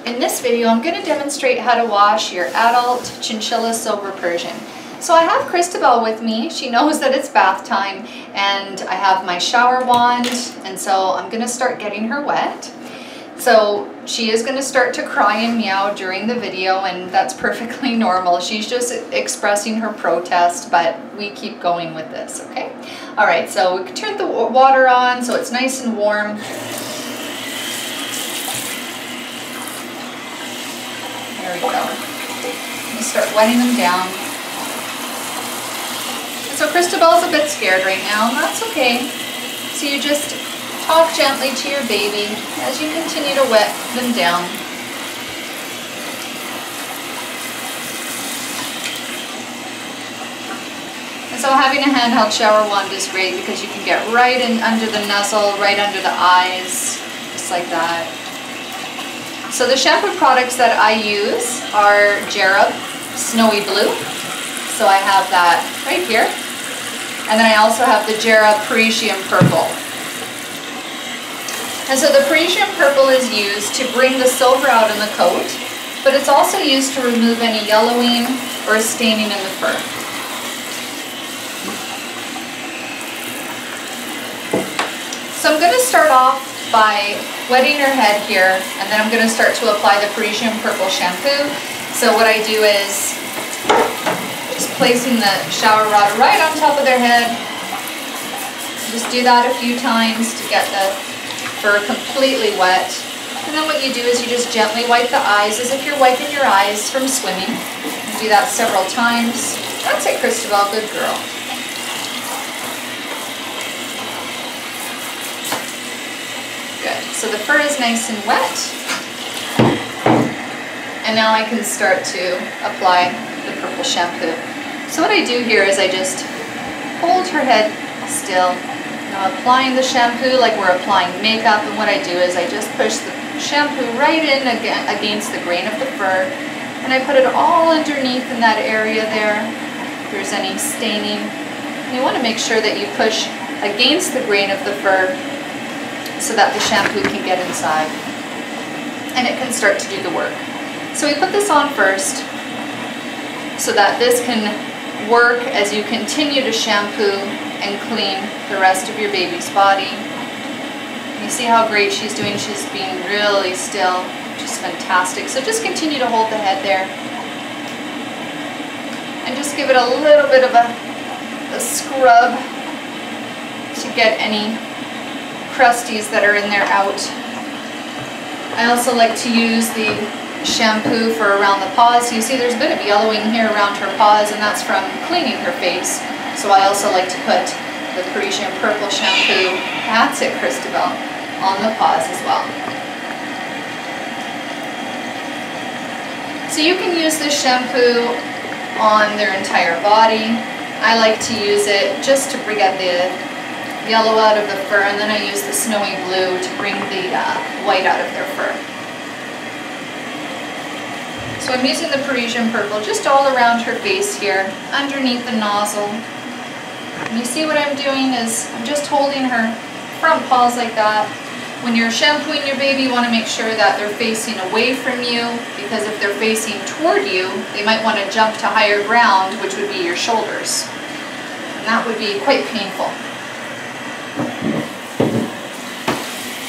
In this video, I'm going to demonstrate how to wash your adult chinchilla silver Persian. So I have Christabel with me. She knows that it's bath time, and I have my shower wand, and so I'm going to start getting her wet. So she is going to start to cry and meow during the video, and that's perfectly normal. She's just expressing her protest, but we keep going with this, okay? All right, so we can turn the water on so it's nice and warm. There we go. We start wetting them down. And so Christabel's a bit scared right now, and that's okay. So you just talk gently to your baby as you continue to wet them down. And so having a handheld shower wand is great because you can get right in under the nuzzle, right under the eyes, just like that. So the shampoo products that I use are Jarab Snowy Blue. So I have that right here. And then I also have the Jarab Persian Purple. And so the Persian Purple is used to bring the silver out in the coat, but it's also used to remove any yellowing or staining in the fur. So I'm going to start off by wetting her head here, and then I'm going to start to apply the Persian Purple shampoo. So what I do is just placing the shower rod right on top of their head. Just do that a few times to get the fur completely wet. And then what you do is you just gently wipe the eyes as if you're wiping your eyes from swimming. You do that several times. That's it, Christabel, good girl. Good. So the fur is nice and wet. And now I can start to apply the purple shampoo. So what I do here is I just hold her head still. Now applying the shampoo like we're applying makeup, and what I do is I just push the shampoo right in against the grain of the fur, and I put it all underneath in that area there if there's any staining. And you want to make sure that you push against the grain of the fur so that the shampoo can get inside and it can start to do the work. So we put this on first so that this can work as you continue to shampoo and clean the rest of your baby's body. You see how great she's doing? She's being really still, which is fantastic. So just continue to hold the head there and just give it a little bit of a scrub to get any crusties that are in there out. I also like to use the shampoo for around the paws. You see there's a bit of yellowing here around her paws, and that's from cleaning her face. So I also like to put the Persian Purple shampoo, that's it, Christabel, on the paws as well. So you can use this shampoo on their entire body. I like to use it just to get the yellow out of the fur, and then I use the snowy blue to bring the white out of their fur. So I'm using the Persian Purple just all around her face here, underneath the nozzle. And you see what I'm doing is I'm just holding her front paws like that. When you're shampooing your baby, you want to make sure that they're facing away from you, because if they're facing toward you, they might want to jump to higher ground, which would be your shoulders. And that would be quite painful.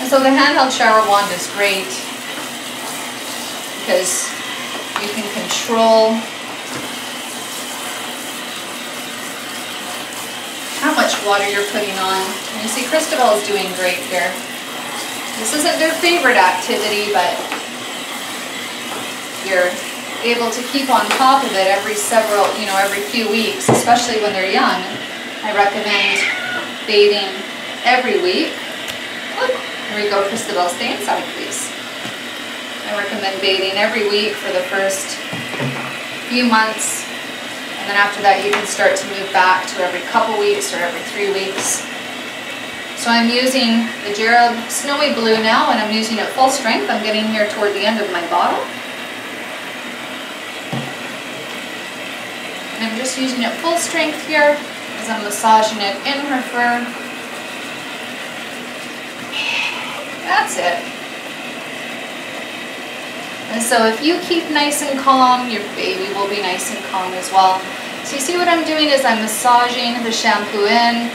And so the handheld shower wand is great because you can control how much water you're putting on. And you see Christabel is doing great here. This isn't their favorite activity, but you're able to keep on top of it every few weeks, especially when they're young. I recommend bathing every week. Look, here we go, Christabel, stay inside, please. I recommend bathing every week for the first few months, and then after that you can start to move back to every couple weeks or every 3 weeks. So I'm using the Jarab Snowy Blue now, and I'm using it full strength. I'm getting here toward the end of my bottle. And I'm just using it full strength here as I'm massaging it in her fur. That's it. And so if you keep nice and calm, your baby will be nice and calm as well. So you see what I'm doing is I'm massaging the shampoo in.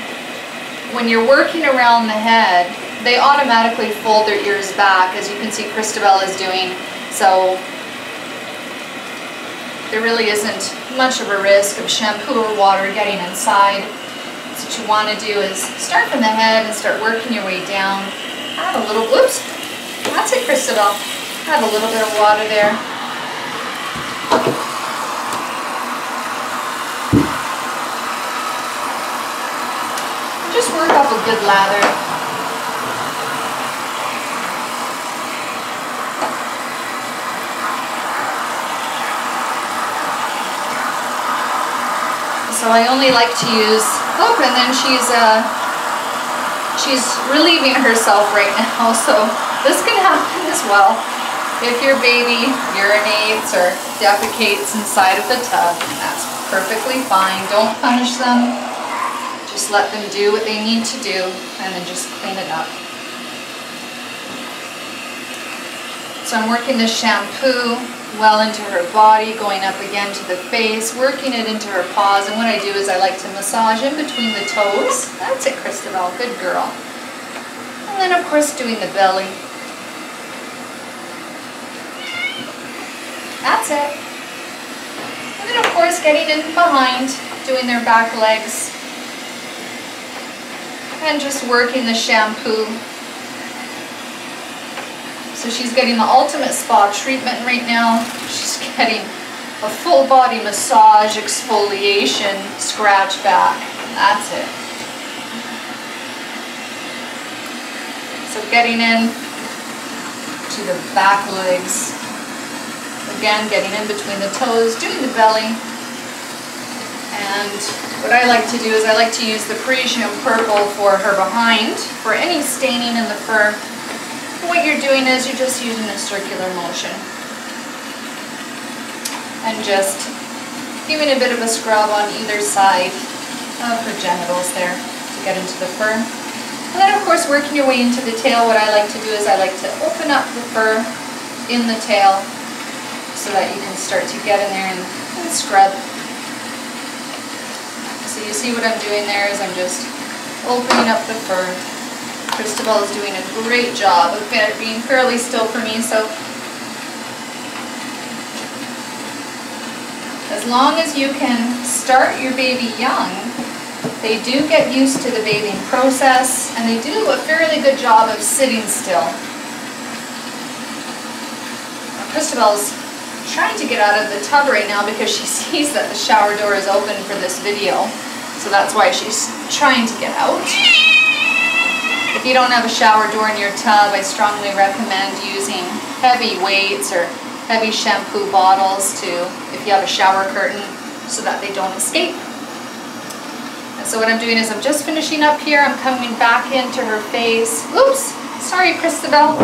When you're working around the head, they automatically fold their ears back, as you can see Christabel is doing. So there really isn't much of a risk of shampoo or water getting inside. So what you want to do is start from the head and start working your way down. Add a little, whoops, that's it Christabel. Add a little bit of water there. And just work up a good lather. So I only like to use, oh, and then she's relieving herself right now, so this can happen as well. If your baby urinates or defecates inside of the tub, that's perfectly fine. Don't punish them. Just let them do what they need to do and then just clean it up. So I'm working the shampoo well into her body, going up again to the face, working it into her paws, and what I do is I like to massage in between the toes. That's it, Christabel, good girl. And then of course doing the belly. That's it. And then of course getting in behind, doing their back legs, and just working the shampoo. So she's getting the ultimate spa treatment right now. She's getting a full body massage, exfoliation, scratch back. That's it. So getting in to the back legs. Again, getting in between the toes, doing the belly. And what I like to do is I like to use the Persian purple for her behind, for any staining in the fur. What you're doing is you're just using a circular motion and just giving a bit of a scrub on either side of her genitals there to get into the fur. And then of course working your way into the tail, what I like to do is I like to open up the fur in the tail so that you can start to get in there and scrub. So you see what I'm doing there is I'm just opening up the fur. Christabel is doing a great job of being fairly still for me, so as long as you can start your baby young, they do get used to the bathing process and they do a fairly good job of sitting still. Now, Christabel's trying to get out of the tub right now because she sees that the shower door is open for this video, so that's why she's trying to get out. If you don't have a shower door in your tub, I strongly recommend using heavy weights or heavy shampoo bottles if you have a shower curtain, so that they don't escape. And so what I'm doing is I'm just finishing up here. I'm coming back into her face. Oops, sorry Christabel,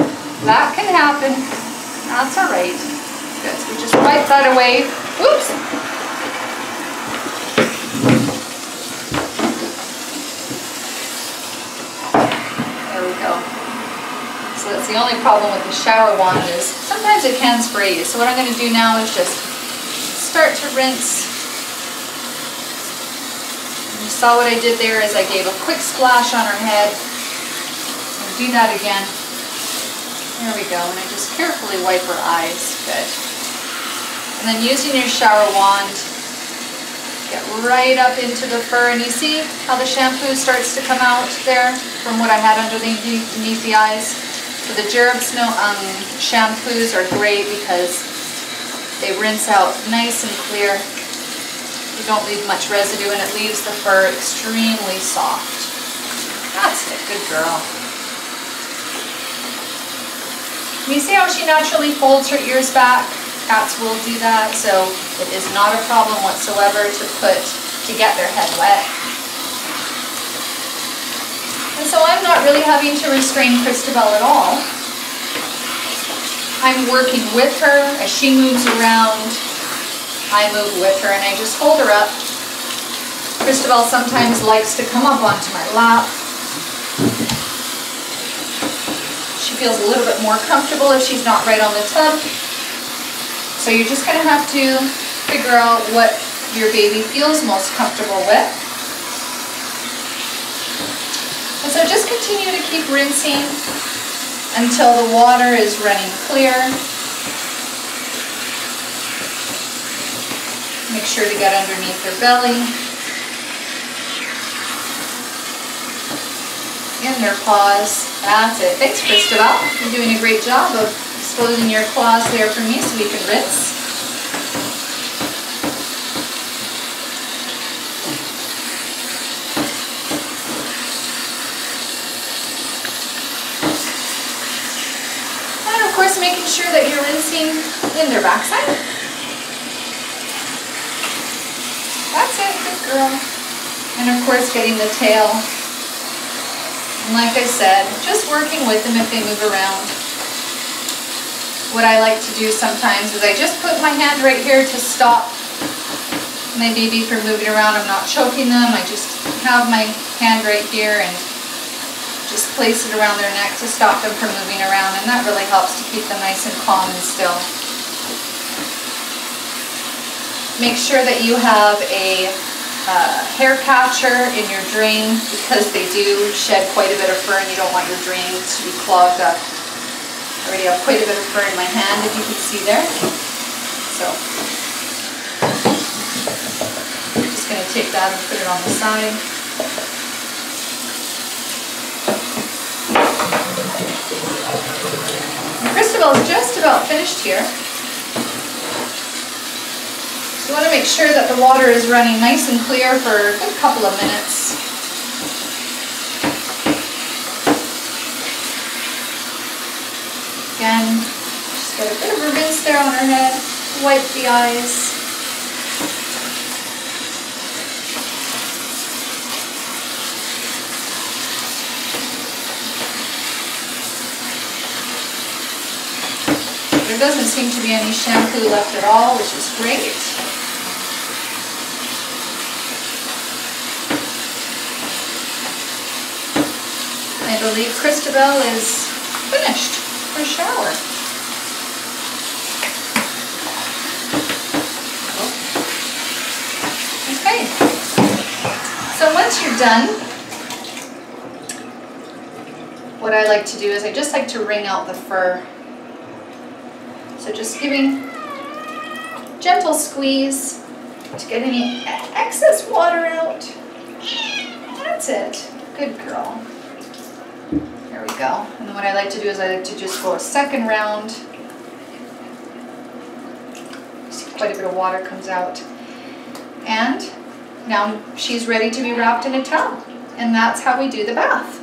that can happen. That's all right. Good, so we just wipe that away. Oops. So that's the only problem with the shower wand is sometimes it can spray you. So what I'm going to do now is just start to rinse. You saw what I did there is I gave a quick splash on her head. I'll do that again. There we go. And I just carefully wipe her eyes. Good. And then using your shower wand, get right up into the fur. And you see how the shampoo starts to come out there from what I had underneath the eyes? So the shampoos are great because they rinse out nice and clear. You don't leave much residue and it leaves the fur extremely soft. That's it, good girl. You see how she naturally folds her ears back? Cats will do that, so it is not a problem whatsoever to get their head wet. And so I'm not really having to restrain Christabel at all. I'm working with her as she moves around. I move with her and I just hold her up. Christabel sometimes likes to come up onto my lap. She feels a little bit more comfortable if she's not right on the tub. So you're just going to have to figure out what your baby feels most comfortable with. And so just continue to keep rinsing until the water is running clear. Make sure to get underneath their belly, in their paws. That's it. Thanks, Christabel. You're doing a great job of exposing your claws there for me so we can rinse. And of course, making sure that you're rinsing in their backside. That's it, good girl. And of course, getting the tail. And like I said, just working with them if they move around. What I like to do sometimes is I just put my hand right here to stop my baby from moving around. I'm not choking them. I just have my hand right here and just place it around their neck to stop them from moving around. And that really helps to keep them nice and calm and still. Make sure that you have a hair catcher in your drain because they do shed quite a bit of fur and you don't want your drain to be clogged up. I already have quite a bit of fur in my hand, if you can see there. So I'm just going to take that and put it on the side. And Christabel is just about finished here. So you want to make sure that the water is running nice and clear for a good couple of minutes. Again, just get a bit of a rinse there on her head, wipe the eyes. There doesn't seem to be any shampoo left at all, which is great. I believe Christabel is finished her shower. Okay, so once you're done, what I like to do is I just like to wring out the fur. So just giving gentle squeeze to get any excess water out. That's it. Good girl. There we go. And then what I like to do is I like to just go a second round. See, quite a bit of water comes out. And now she's ready to be wrapped in a towel. And that's how we do the bath.